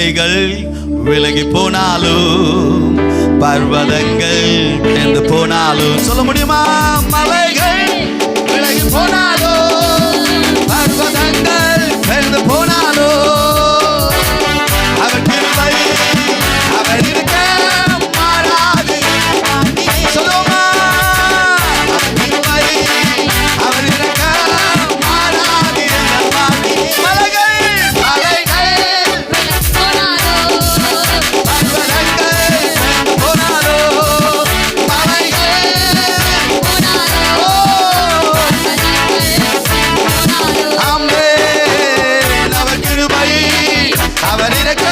மலைகள் விலகி போனாலும் பர்வதங்கள் என்று போனாலும் சொல்ல முடியுமா? மலைகள் விலகி போனாலும் பர்வதங்கள் என்று போனாலும் அவர் கிருபை அவர் இருக்க மாறாது. சொல்லுமா? கிருபை அவர் இருக்க மாறாது. மலைகள் மலைகள் பர்வதங்கள் என்று போனாலும் மலைகள் ஆமென். அவர் கிருபை அவர் இருக்க